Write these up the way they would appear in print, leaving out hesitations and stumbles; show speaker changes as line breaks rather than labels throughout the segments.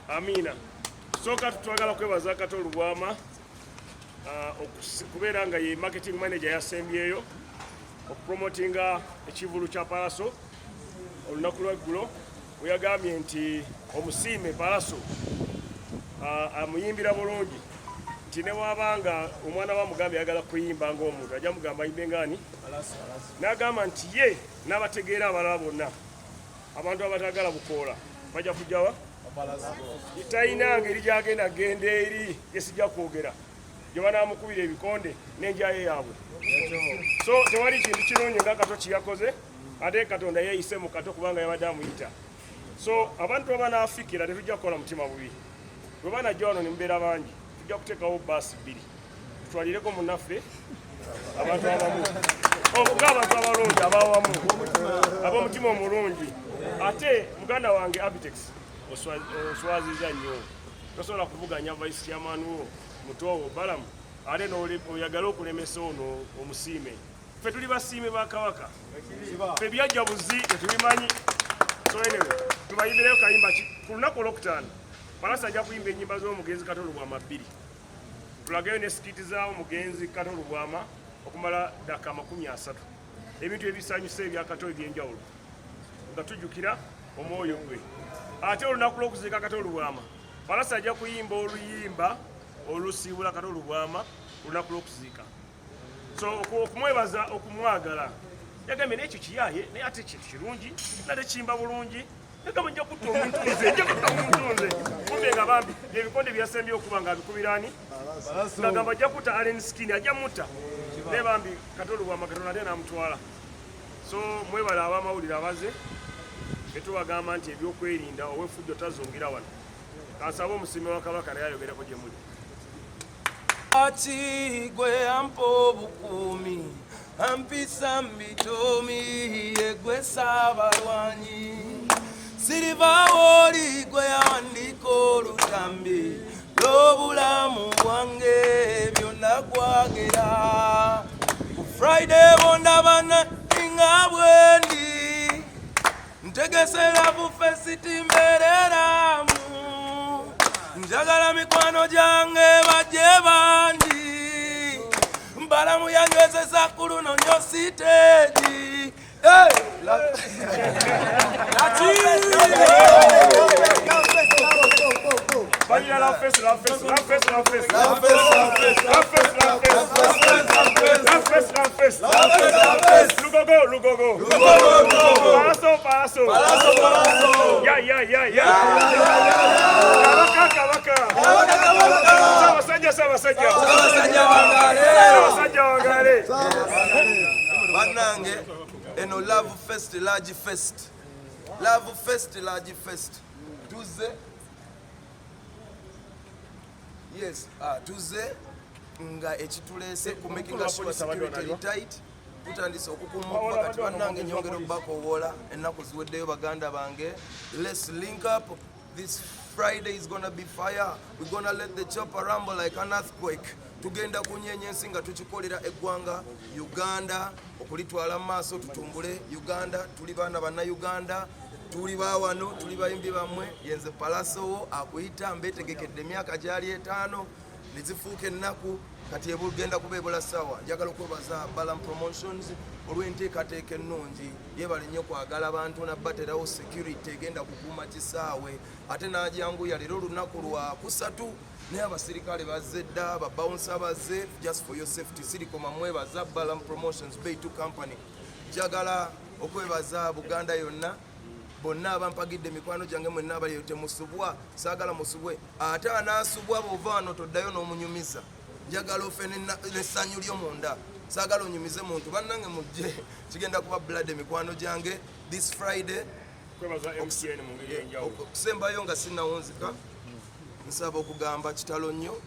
Amina. Soka tutwagala kwebaza Katolu Bwama okubeera nga ye marketing manager ya Sembyeyo okupromotinga Ekivulu kya Pallaso olunaku lweggulo we yagambye nti omusiime Pallaso amuyimbira bulungi nti ne wabanga omwana wa mugambe yagala kuyimba ng'omuntu ajja mugamba yimbe ngani n'agamba nti ye n'abategeera abalala bonna abantu abatagala bukoola bajja kujjawa Itaina ngeri gyagenda genda eri yesijja kwogera gye banaamukubira ebikonde n'enjaye yaabwe so tewali kintu kirungi nga Kato kiyakoze ate Katonda yeeyise mu Kato kubanga yabadde amuyita so abantu abanaafikira tetujja kukola mutima bubi bwe banajja wano ne mubeera bangi tujja kuteekawo baasi bbiri tutwalireko munnaffe abantu abamu ng'abantu abalungi abawamu ab'omutima omulungi ate muganda wange Abitex oswaziza nnyo tosobola kuvuganya vice chairman wo mutowo balamu ate oyagala okulemesa ono omusiime ffe tuli basiime ba Kabaka ffe byajja buzi tetubimanyi so anyway tubayimbireyo kayimba ku lunaku olwokutaano Pallaso ajja kuyimba ennyimba z'omugenzi Katolu Bwama 2 tulageyo ne sikiti z'omugenzi Katolu Bwama okumala ddaka 30 ebintu ebisanyusa ebya Kato eby'enjawulo nga tujjukira omwoyo gwe ate olunaku lw'okuziika Katolu Bwama Pallaso ajja kuyimba oluyimba olusiibula Katolu Bwama olunaku lw'okuziika so okumwebaza okumwagala yagambye n'ekyo kiyaaye naye ate kintu kirungi nate kiyimba bulungi yagamba nja kutta omuntu nze kumbe nga bambi ebikonde byasembye okuba nga abikubiraani ngagamba ajja kutta Allen Skin ajja mutta naye bambi Katolu Bwama Katonda ate n'amutwala so mwebala ab'amawulire abaze etubagamba nti ebyokwerinda ow'effujjo tazungira wano kansaba omusiime wa Kabaka naye ayogereko gye muli
ati gwe ampa obukuumi ampisa mbitoomi yegwe Ssaabalwanyi sirivaawo oli gwe yawandiika olutambi lw'obulamu bwange byonna gwagera ku Friday bondabana nga bwendi ntegese Love Fest mbereramu njagala mikwano gyange bajje bangi mbalamu yangezeza ku luno nnyo siteegi
Lugogo. Pallaso. Ya. Kabaka. Sabasajja wangale.
Banange eno Love Fest large fest. Tuze. Yes, tuze nga ekitulese ku making sure security tight. Tutandise okukumuka kati banange nyongero bakowola ennaku ziweddeyo baganda bange. Let's link up. This Friday is gonna be fire. We're gonna let the chopper rumble like an earthquake. Tugenda kunyenyensi nga tukikolera eggwanga Uganda okulitwala maaso tutumbule Uganda tuli baana banna Uganda tuli baawano tuli bayimbi bammwe yenze Pallaso akuyita mbetegekedde emyaka gyali 5 nizifuuka ennaku kati ebugenda kubeebola sawa njagala okwebaza Balam Promotions olw'enteekateeka ennungi yebale nnyo kwagala abantu nabbaterawo security egenda kukuuma kisaawe ate n'ajanguya leero olunaku lwa kusatu naye abasirikale bazze dda babawunsa bazze just for your safety sirikoma mwebaza Balam Promotions Bay 2 Company njagala okwebaza Buganda yonna bonna abampagidde mikwano gyange mwenna abaliyo temusubwa saagala musubwe ate anaasubwa bw'ova wano toddayo n'omunyumiza njagala ofe n'essanyu ly'omunda saagala onyumize muntu bannange mujje kigenda kuba blood mikwano gyange this Friday okusembayo nga sinnawunzika nsaba okugamba kitalo nnyo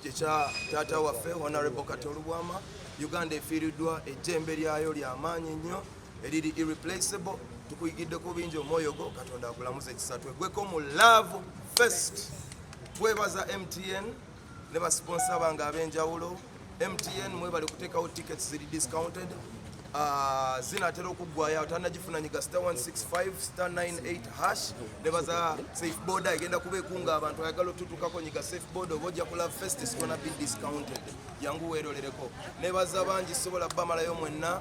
kyekya taata waffe Honorable Katolu Bwama Uganda efiiriddwa ejjembe lyayo ly'amaanyi nnyo eriri irreplaceable tukuyigiddeko bingi omwoyo gwo Katonda akulamuza ekisa twegweko mu Love Fest. Twebaza MTN ne basponsa bange ab'enjawulo. MTN mwebale kuteekawo tickets ziri discounted. Zinatera okuggwayo tannagifuna nyiga *165 *98 hash. Nebaza Safeboard egenda kuba ekunga abantu ayagala otutukako nyiga Safeboard oba ojja ku Love Fest is gonna be discounted. Yangu weerolereko. Nebaza bangi sobola bamalayo mwenna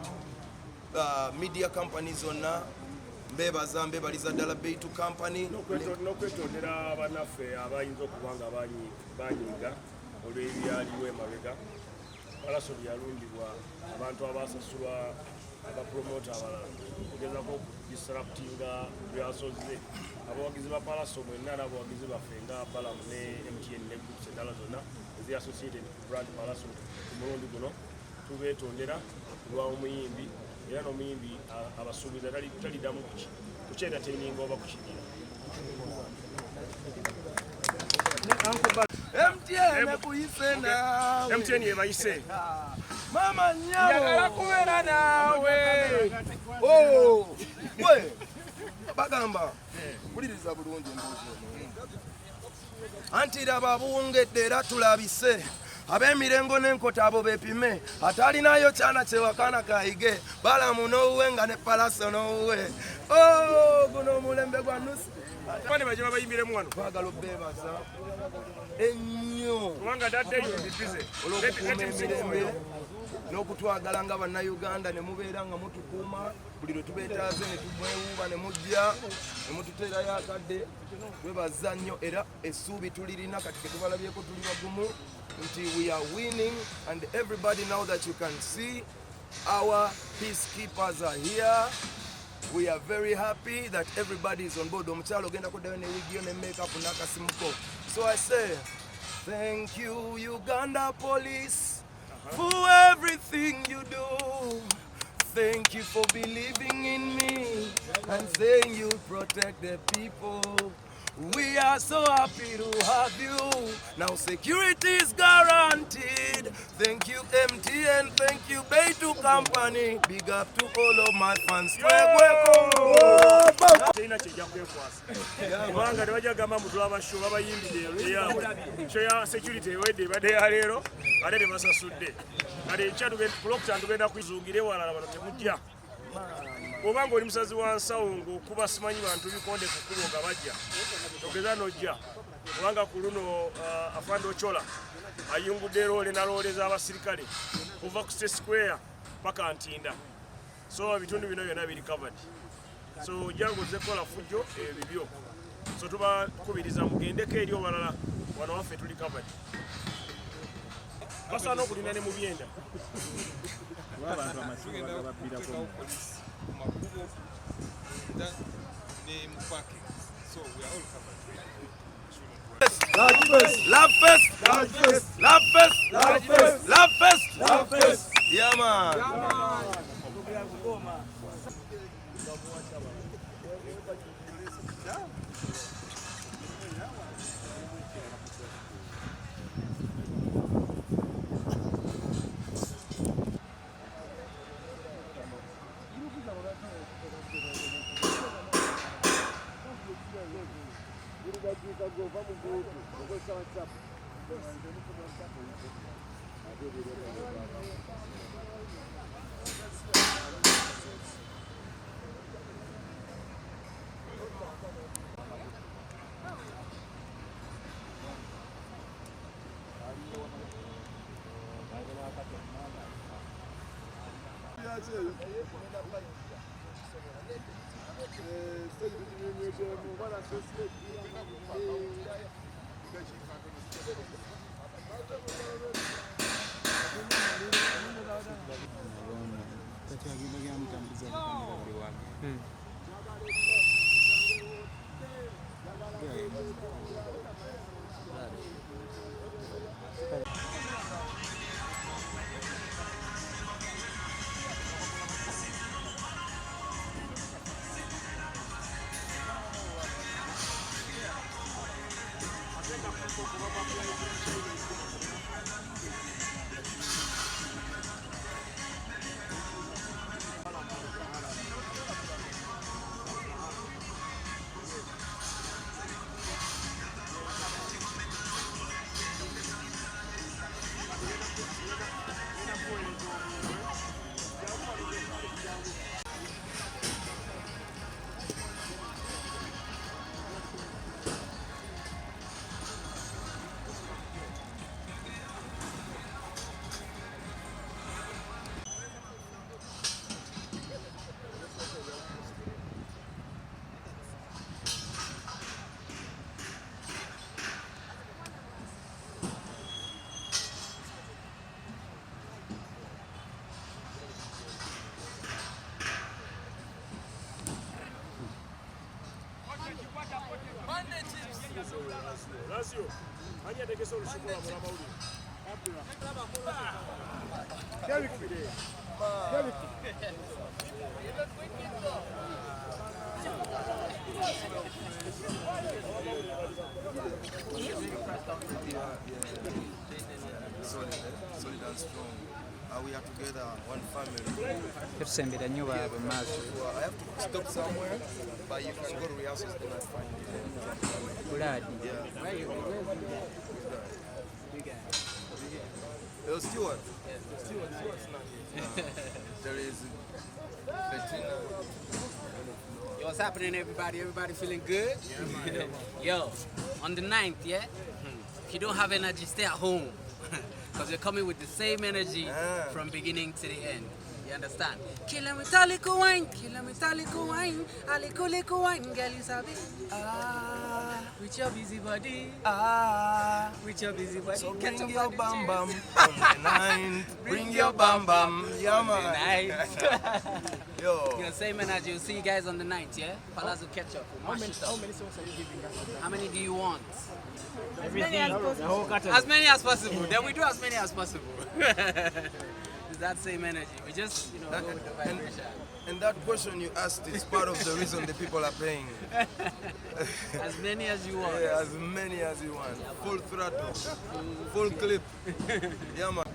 media companies zonna mbebaza mbebaliza ddala Baitu company
n'okwetondera bannaffe abayinza okuba nga banyiga olw'ebyaliwo emabega. Pallaso yalundibwa abantu abasasulwa abapromota abalala kugezako disruptinga byasoze abawagizi ba Pallaso mwenna n'abawagizi baffe nga Pallamu ne MTN ne groups endala zonna ezi associated brand Pallaso ku mulundi guno tubeetondera lwa omuyimbi era n'omuyimbi abasuubiza taliddamu kukyendatayininga oba kukinyira.
MTN kuyise naawe.
MTN yebayise.
Mama nyabo.
Njagala kubeera naawe.
We. Bagamba. Buliriza bulungi mbuuzo. Anti laba buwungedde era tulabise. Ab'emirengo n'enkota abo beepime. Atalinayo kyana kyewakana kayige. Pallamu n'owuwe nga ne Pallaso n'owuwe. Guno omulembe gwa nusu.
Bane baje babayimmiremu wano.
Twagala obbeebaza ennyo
kubanga daddeyo ndibize
olw'okukuuma emirembe n'okutwagala nga bannayuganda ne mubeera nga mutukuuma buli lwe tubeetaaze ne tumwewuuba ne mujja ne mututeerayo akadde. Twebaza nnyo era essuubi tulirina kati ke tubalabyeko tuli bagumu nti we are winning and everybody now that you can see our peacekeepers are here. We are very happy that everybody is on board. Omukyalo ogenda kuddayo ne wigio ne make up n'akasimuko. So I say, thank you Uganda Police for everything you do. Thank you for believing in me and saying you protect the people. We are so happy to have you. Now security is guaranteed. Thank you MTN, thank you Baitu company. Big up to all of my fans.
China chejja kwekwasa. Kubanga tebajja gamba mutula abasho babayimbide eyaabwe. Kyo ya security ewedde badde ya leero ate tebasasudde. Kale ekyatugenda kulokta tugenda kuzungire walala bano temujja. Obanga oli musazi wa nsawo ng'okuba simanyi bantu bikonde ku kkubo nga bajja togeza n'ojja kubanga ku luno afande Ochola ayungudde loole na loole z'abasirikale kuva ku State Square paka Ntinda, so ebitundu bino byonna biri covered. So jangu zekola fujjo ebibyo, so tubakubiriza mugendeko eri obalala wano waffe tuli covered. Basaana okulina ne mu byenda
Love Fest! Love Fest! Love Fest! Love Fest! Love Fest! Love Fest! Yeah, man!
Lazio. Ani ategese olushikula mu mawuli. Kevin Fide. Kevin.
Solid and strong. We are together, one family.
Tusembera nnyo baabe maaso.
I have to stop somewhere, but you can go to rehearsals then I find you.
Blood.
Yeah. Yo, Stuart. Stuart's not here. There is Bettina.
Yo, what's happening, everybody? Everybody feeling good? Yo, on the 9th, yeah? If you don't have energy, stay at home. Because you're coming with the same energy from beginning to the end. You understand? Kilometrical wine, aliko wine, girl, you sabi. With your busy body. With your busy body.
So bring your bam bam on the 9th. Bring your bam bam. Yeah, man. Yo.
You know, same energy. We'll see you guys on the 9th, yeah? Pallaso catch up.
How many songs are you giving us?
How many do you want?
As many as possible.
As many as possible. Then we do as many as possible. It's that same energy. We just, go with the vibration.
And that question you asked is part of the reason the people are paying.
As many as you want.
Yeah, as many as you want. Full throttle. Full clip. Yeah, man.